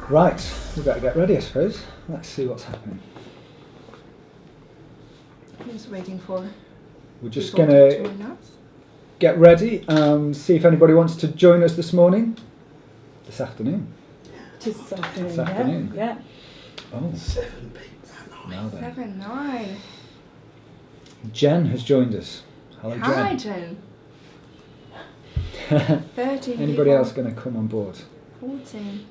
Right, we better get ready, I suppose. Let's see what's happening. Just waiting for. We're just going to get ready and see if anybody wants to join us this morning. This afternoon. Just this afternoon. This afternoon. Yeah. Oh. 7 people. Now then. 7, 9. Jen has joined us. Hello, Hi, Jen. Jen. 13 Anybody people. else going to come on board? 14.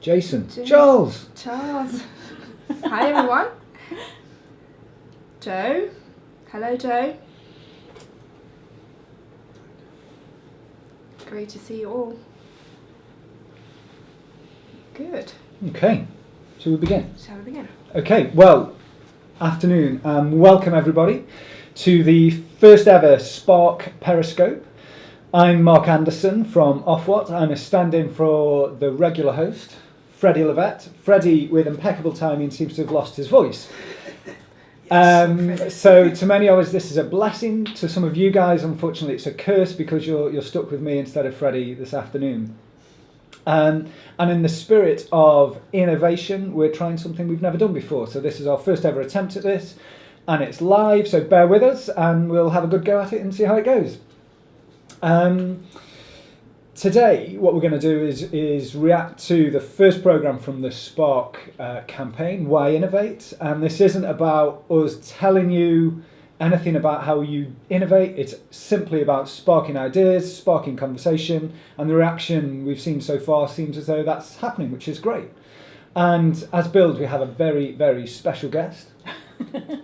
Jason. Charles. Charles. Hi, everyone. Joe. Hello, Joe. Great to see you all. Good. Okay, shall we begin? Shall we begin? Okay, well, afternoon and welcome everybody to the first ever Spark Periscope. I'm Mark Anderson from Ofwat. I'm a stand-in for the regular host, Freddie Levette. Freddie, with impeccable timing, seems to have lost his voice. So to many of us this is a blessing. To some of you guys, unfortunately, it's a curse because you're stuck with me instead of Freddie this afternoon. And in the spirit of innovation, we're trying something we've never done before. So this is our first ever attempt at this, and it's live, so bear with us and we'll have a good go at it and see how it goes. Today, what we're going to do is react to the first programme from the Spark campaign, Why Innovate? And this isn't about us telling you anything about how you innovate. It's simply about sparking ideas, sparking conversation, and the reaction we've seen so far seems as though that's happening, which is great. And as billed, we have a very, very special guest.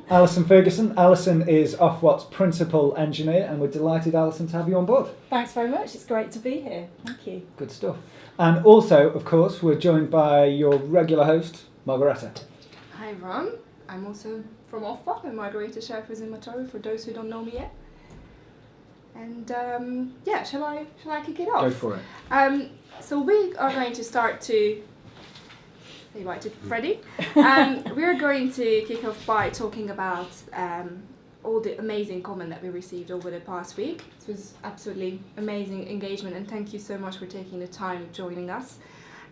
Alison Ferguson. Alison is Ofwat's principal engineer, and we're delighted, Alison, to have you on board. Thanks very much. It's great to be here. Thank you. Good stuff. And also, of course, we're joined by your regular host, Margareta. Hi, everyone. I'm also from Ofwat. I'm Margareta Scherfers-Immatori, for those who don't know me yet. And yeah, shall I kick it off? Go for it. So we are going to start to. Say bye to Freddie. We're going to kick off by talking about all the amazing comment that we received over the past week. It was absolutely amazing engagement, and thank you so much for taking the time of joining us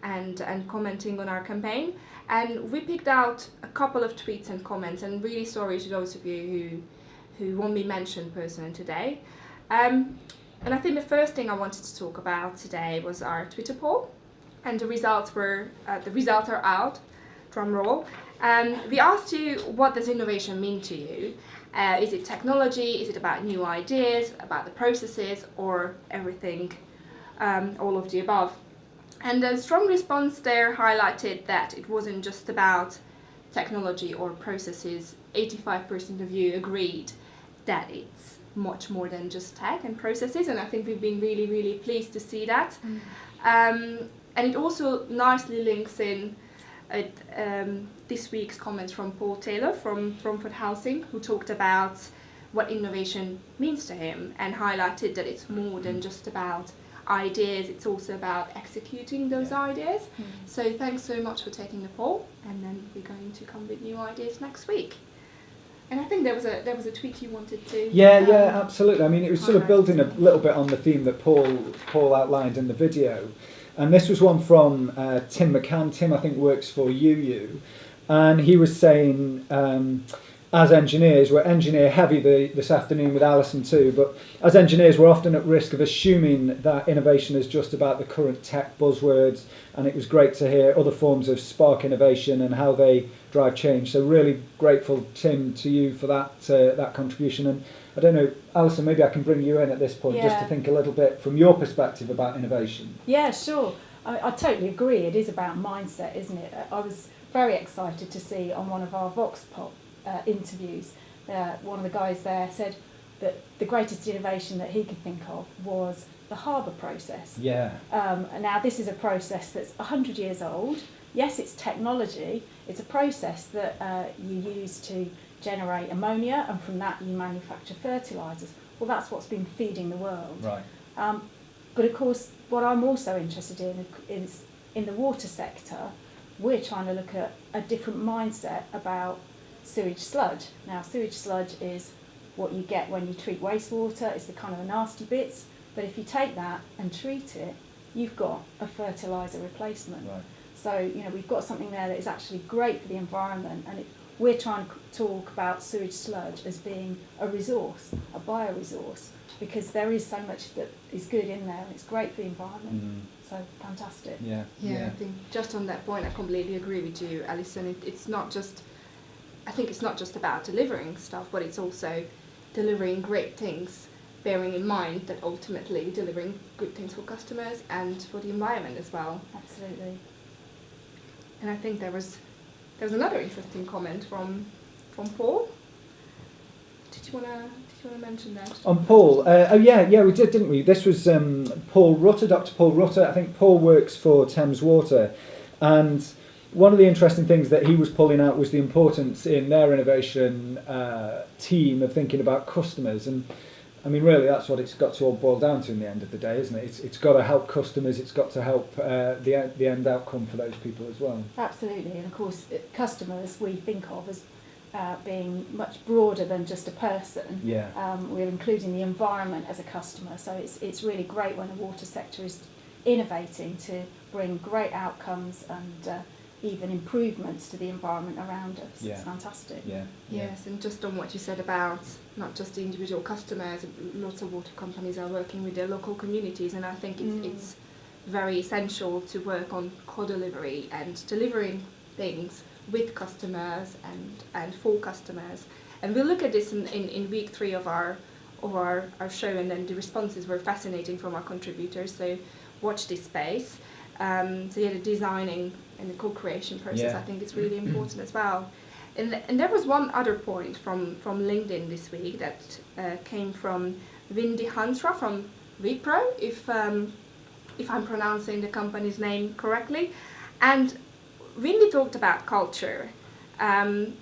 and commenting on our campaign. And we picked out a couple of tweets and comments, and really sorry to those of you who won't be mentioned personally today. And I think the first thing I wanted to talk about today was our Twitter poll. And the results are out. Drum roll. We asked you, what does innovation mean to you? Is it technology? Is it about new ideas? About the processes? Or everything? All of the above. And the strong response there highlighted that it wasn't just about technology or processes. 85% of you agreed that it's much more than just tech and processes, and I think we've been really, really pleased to see that. And it also nicely links in this week's comments from Paul Taylor from Romford Housing, who talked about what innovation means to him and highlighted that it's more than just about ideas, it's also about executing those ideas. So thanks so much for taking the poll, and then we're going to come with new ideas next week. And I think there was a tweet you wanted to. Yeah, absolutely. I mean, it was sort of building a little bit on the theme that Paul outlined in the video. And this was one from Tim McCann. Tim, I think, works for UU. And he was saying, as engineers, we're engineer heavy this afternoon with Alison too, but as engineers, we're often at risk of assuming that innovation is just about the current tech buzzwords. And it was great to hear other forms of spark innovation and how they drive change. So really grateful, Tim, to you for that contribution. And I don't know, Alison, maybe I can bring you in at this point just to think a little bit from your perspective about innovation. Yeah, sure. I totally agree. It is about mindset, isn't it? I was very excited to see on one of our Vox Pop interviews, one of the guys there said that the greatest innovation that he could think of was the harbour process. Yeah. Now, this is a process that's 100 years old. Yes, it's technology. It's a process that you use to generate ammonia, and from that you manufacture fertilisers. Well, that's what's been feeding the world. Right. But of course, what I'm also interested in is in the water sector, we're trying to look at a different mindset about sewage sludge. Now, sewage sludge is what you get when you treat wastewater. It's the kind of the nasty bits. But if you take that and treat it, you've got a fertiliser replacement. Right. So, you know, we've got something there that is actually great for the environment, and we're trying to talk about sewage sludge as being a resource, a bioresource, because there is so much that is good in there, and it's great for the environment. So fantastic. Yeah. Yeah, I think just on that point, I completely agree with you, Alison. It's not just, I think it's not just about delivering stuff, but it's also delivering great things, bearing in mind that ultimately delivering good things for customers and for the environment as well. Absolutely. And I think there was another interesting comment from Paul. Did you wanna mention that? On Paul, we did, didn't we? This was Paul Rutter, Dr. Paul Rutter. I think Paul works for Thames Water, and one of the interesting things that he was pulling out was the importance in their innovation team of thinking about customers. And I mean, really, that's what it's got to all boil down to in the end of the day, isn't it? It's got to help customers. It's got to help the end outcome for those people as well. Absolutely, and of course, customers we think of as being much broader than just a person. Yeah. We're including the environment as a customer, so it's really great when the water sector is innovating to bring great outcomes and even improvements to the environment around us. Yeah. It's fantastic. Yeah. Yes, and just on what you said about not just the individual customers, lots of water companies are working with their local communities, and I think it's very essential to work on co-delivery and delivering things with customers and for customers. And we'll look at this in week 3 of our show, and then the responses were fascinating from our contributors, so watch this space. So the designing and the co-creation process, I think it's really important as well. And there was one other point from LinkedIn this week that came from Windy Hansra from Wipro, if I'm pronouncing the company's name correctly. And Windy talked about culture. And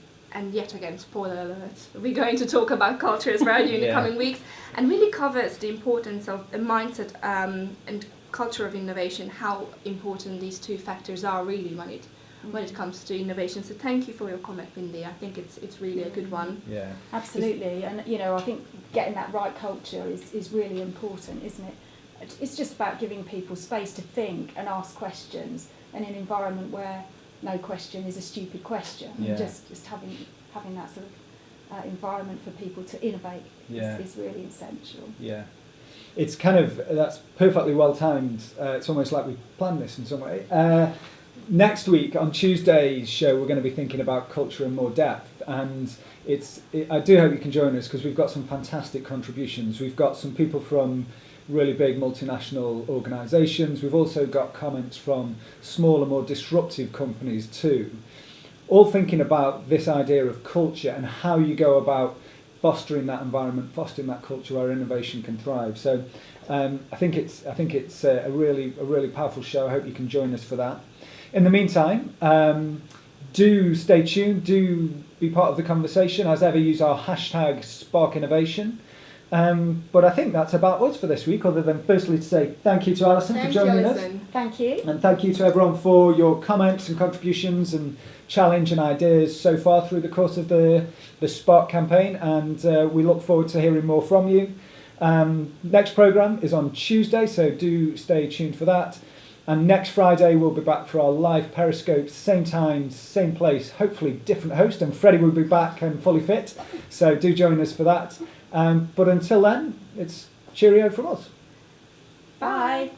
yet again, spoiler alert, we're going to talk about culture as well in the coming weeks, and really covers the importance of the mindset and culture of innovation, how important these two factors are really when it comes to innovation. So thank you for your comment, Windy. I think it's really a good one. Yeah. Absolutely, and you know, I think getting that right culture is really important, isn't it? It's just about giving people space to think and ask questions in an environment where no question is a stupid question. Yeah. And just having that sort of environment for people to innovate is really essential. Yeah. It's kind of, that's perfectly well timed. It's almost like we planned this in some way. Next week on Tuesday's show, we're going to be thinking about culture in more depth, and I do hope you can join us, because we've got some fantastic contributions. We've got some people from really big multinational organisations. We've also got comments from smaller, more disruptive companies too, all thinking about this idea of culture and how you go about fostering that environment, fostering that culture where innovation can thrive. So I think it's a really powerful show. I hope you can join us for that. In the meantime, do stay tuned, do be part of the conversation. As ever, use our hashtag #SparkInnovation. But I think that's about us for this week, other than firstly to say thank you to Alison for joining us. Thank you. And thank you to everyone for your comments and contributions and challenge and ideas so far through the course of the Spark campaign. And we look forward to hearing more from you. Next programme is on Tuesday, so do stay tuned for that. And next Friday we'll be back for our live Periscope, same time, same place, hopefully different host, and Freddie will be back and fully fit. So do join us for that. But until then, it's cheerio from us. Bye.